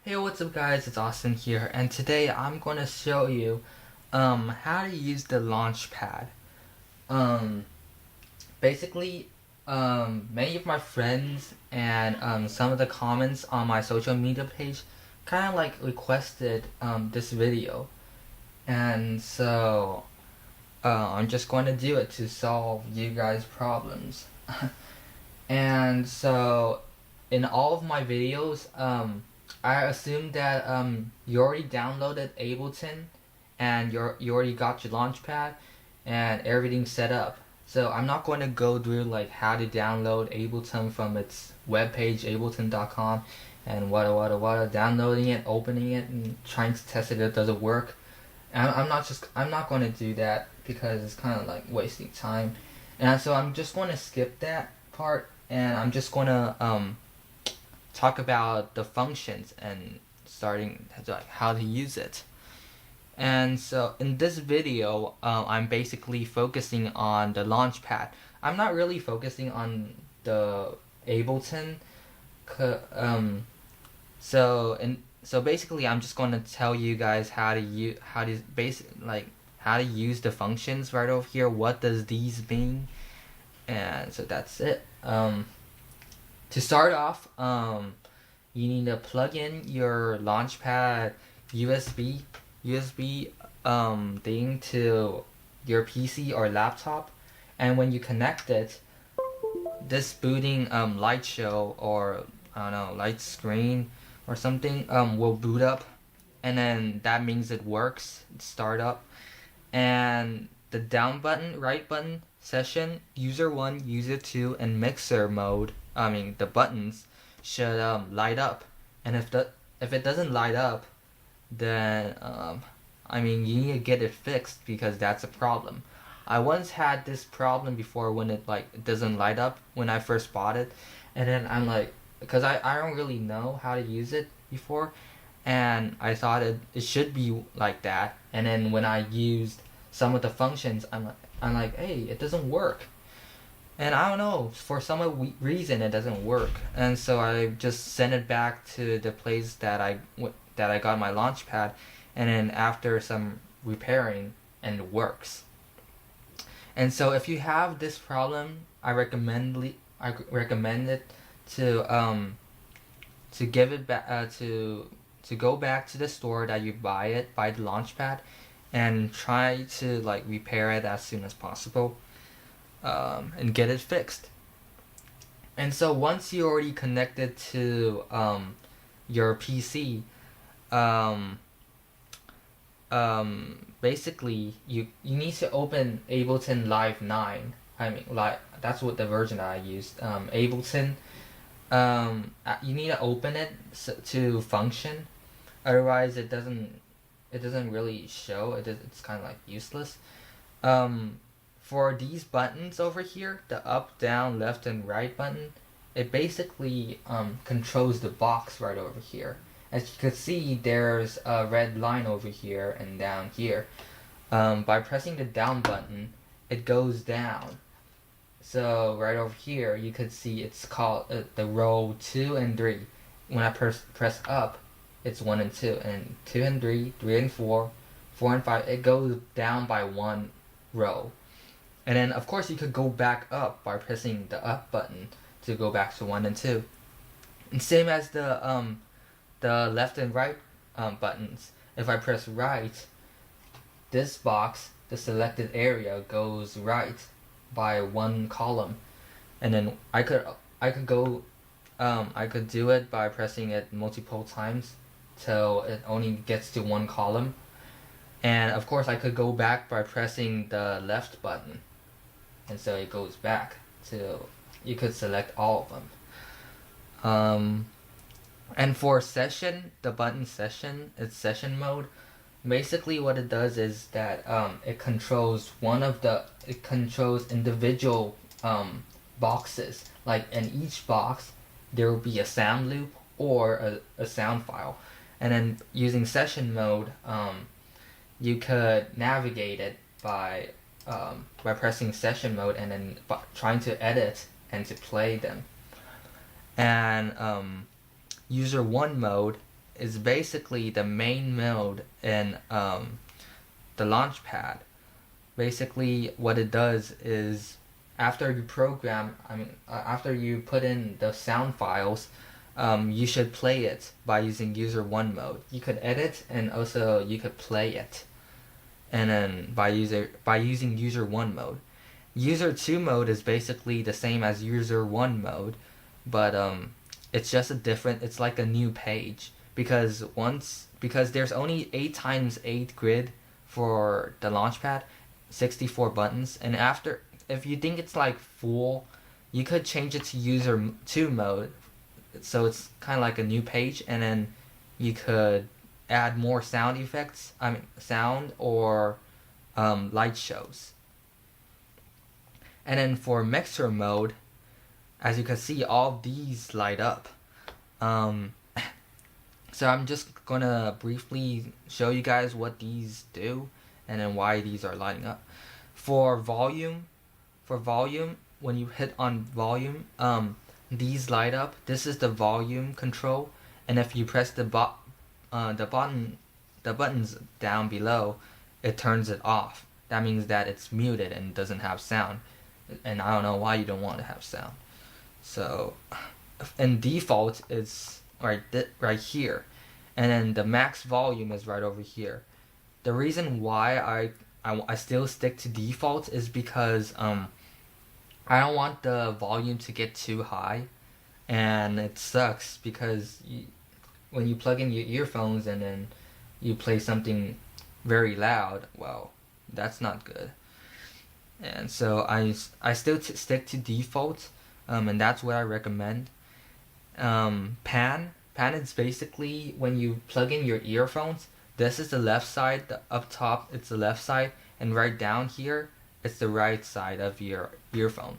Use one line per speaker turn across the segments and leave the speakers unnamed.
Hey, what's up guys, it's Austin here, and today I'm going to show you how to use the Launchpad. Um, Basically, many of my friends and some of the comments on my social media page kind of like requested this video. And so I'm just going to do it to solve you guys' problems. And so in all of my videos, I assume that you already downloaded Ableton and you already got your Launchpad and everything's set up. So I'm not going to go through like how to download Ableton from its webpage, ableton.com, and what, downloading it, opening it, and trying to test it if it doesn't work. I'm not going to do that because it's kind of like wasting time. And so I'm just going to skip that part, and I'm just going to talk about the functions and starting like how to use it. And so in this video, I'm basically focusing on the Launchpad. I'm not really focusing on the Ableton. So basically, I'm just going to tell you guys how to use how to use the functions right over here. What does these mean? And so that's it. To start off, you need to plug in your Launchpad USB thing to your PC or laptop, and when you connect it, this booting light show, or I don't know, light screen or something will boot up, and then that means it works, start up. And the down button, right button, session, user 1, user 2, and mixer mode, the buttons should light up. And if it doesn't light up, then you need to get it fixed, because that's a problem. I once had this problem before when it doesn't light up when I first bought it, and then I'm like, because I don't really know how to use it before, and I thought it should be like that, and then when I used some of the functions, I'm like, hey, it doesn't work. And I don't know, for some reason it doesn't work. And so I just sent it back to the place that I got my Launchpad, and then after some repairing, and it works. And so if you have this problem, I recommend it to give it back to go back to the store that you buy the Launchpad, and try to repair it as soon as possible, and get it fixed. And so once you already connected to your PC, basically you need to open Ableton Live 9. That's what the version I used. Ableton, you need to open it to function, otherwise it doesn't really show. It's kind of useless. For these buttons over here, the up, down, left, and right button, it basically controls the box right over here. As you can see, there's a red line over here and down here. By pressing the down button, it goes down. So right over here, you could see it's called the row 2 and 3. When I press up, it's 1 and 2, and 2 and 3, 3 and 4, 4 and 5. It goes down by 1 row. And then of course you could go back up by pressing the up button to go back to 1 and 2. And same as the left and right buttons. If I press right, this box, the selected area, goes right by 1 column. And then I could do it by pressing it multiple times till it only gets to 1 column. And of course I could go back by pressing the left button, and so it goes back to, you could select all of them. And for session, the button session, it's session mode. Basically what it does is that it controls individual boxes. Like in each box there will be a sound loop or a sound file, and then using session mode, you could navigate it by pressing session mode and then trying to edit and to play them. And user 1 mode is basically the main mode in the Launchpad. Basically, what it does is after you after you put in the sound files, you should play it by using user 1 mode. You could edit and also you could play it, and then by using user 1 mode. User 2 mode is basically the same as user 1 mode, but it's just it's like a new page because there's only 8x8 grid for the Launchpad, 64 buttons, and if you think it's like full, you could change it to user 2 mode, so it's kind of like a new page, and then you could add more sound effects, sound or light shows. And then for mixer mode, as you can see, all these light up. So I'm just gonna briefly show you guys what these do and then why these are lighting up. For volume, when you hit on volume, these light up. This is the volume control, and if you press the buttons down below, it turns it off. That means that it's muted and doesn't have sound. And I don't know why you don't want to have sound. So, in default, it's right here, and then the max volume is right over here. The reason why I still stick to default is because I don't want the volume to get too high, and it sucks because when you plug in your earphones and then you play something very loud, well, that's not good. And so I still stick to default, and that's what I recommend. Pan is basically when you plug in your earphones. This is the left side. Up top, it's the left side, and right down here, it's the right side of your earphone.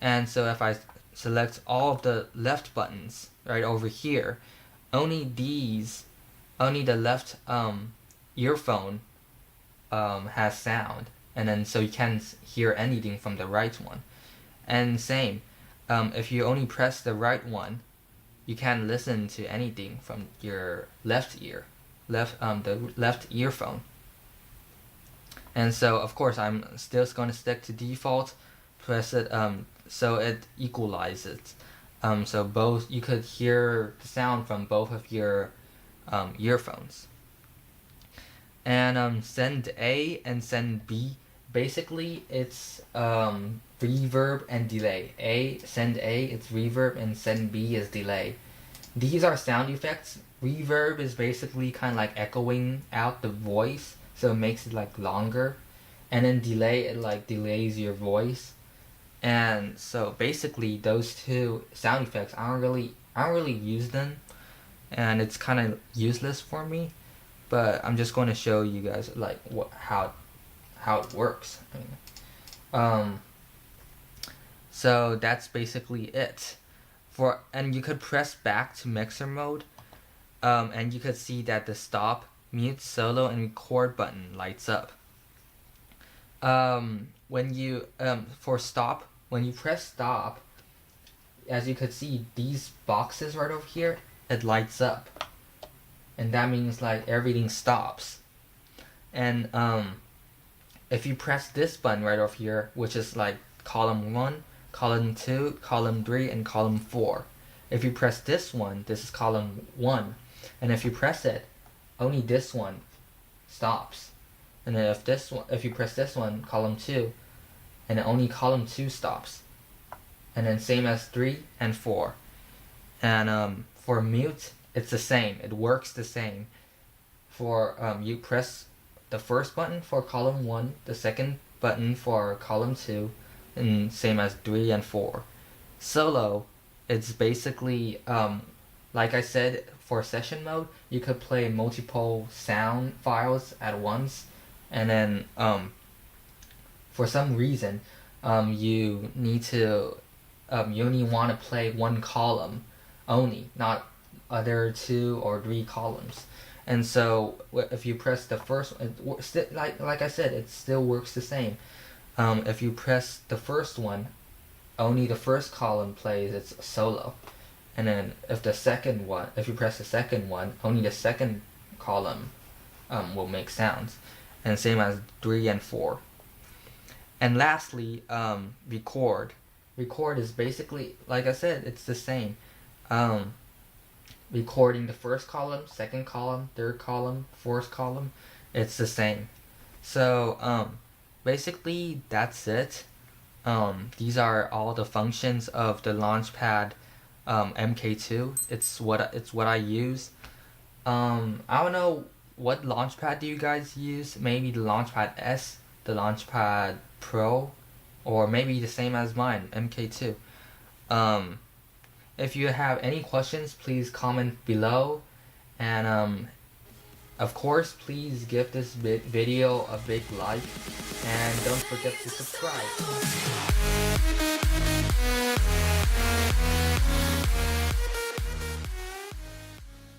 And so if I select all of the left buttons right over here, only the left earphone has sound, and then so you can't hear anything from the right one. And same, if you only press the right one, you can't listen to anything from your the left earphone. And so of course I'm still going to stick to default, press it so it equalizes. So both you could hear the sound from both of your earphones. And send A and send B, basically it's reverb and delay. Send A, it's reverb, and send B is delay. These are sound effects. Reverb is basically kind of like echoing out the voice, so it makes it like longer, and then delay, it like delays your voice. And so basically those two sound effects, I don't really use them, and it's kind of useless for me. But I'm just going to show you guys like how it works. So that's basically it. And you could press back to mixer mode, and you could see that the stop, mute, solo, and record button lights up. When you when you press stop, as you could see, these boxes right over here, it lights up, and that means like everything stops. And if you press this button right over here, which is like column 1, column 2, column 3, and column 4. If you press this one, this is column 1, and if you press it, only this one stops. And then if you press this one, column 2, and only column 2 stops. And then same as 3 and 4. And for mute, it's the same. It works the same. For you press the first button for column 1, the second button for column 2, and same as 3 and 4. Solo, it's basically like I said, for session mode, you could play multiple sound files at once, and then for some reason you only want to play one column only, not other 2 or 3 columns. And so if you press the first, like I said, it still works the same. If you press the first one, only the first column plays, it's solo. and then if you press the second one, only the second column will make sounds, and same as 3 and 4. And lastly, record. Record is basically, like I said, it's the same. Recording the first column, second column, third column, fourth column, it's the same. So basically that's it. These are all the functions of the Launchpad MK2. It's what I use. I don't know what Launchpad do you guys use. Maybe the Launchpad S, the Launchpad Pro, or maybe the same as mine, MK2. If you have any questions, please comment below, and of course, please give this video a big like, and don't forget to subscribe.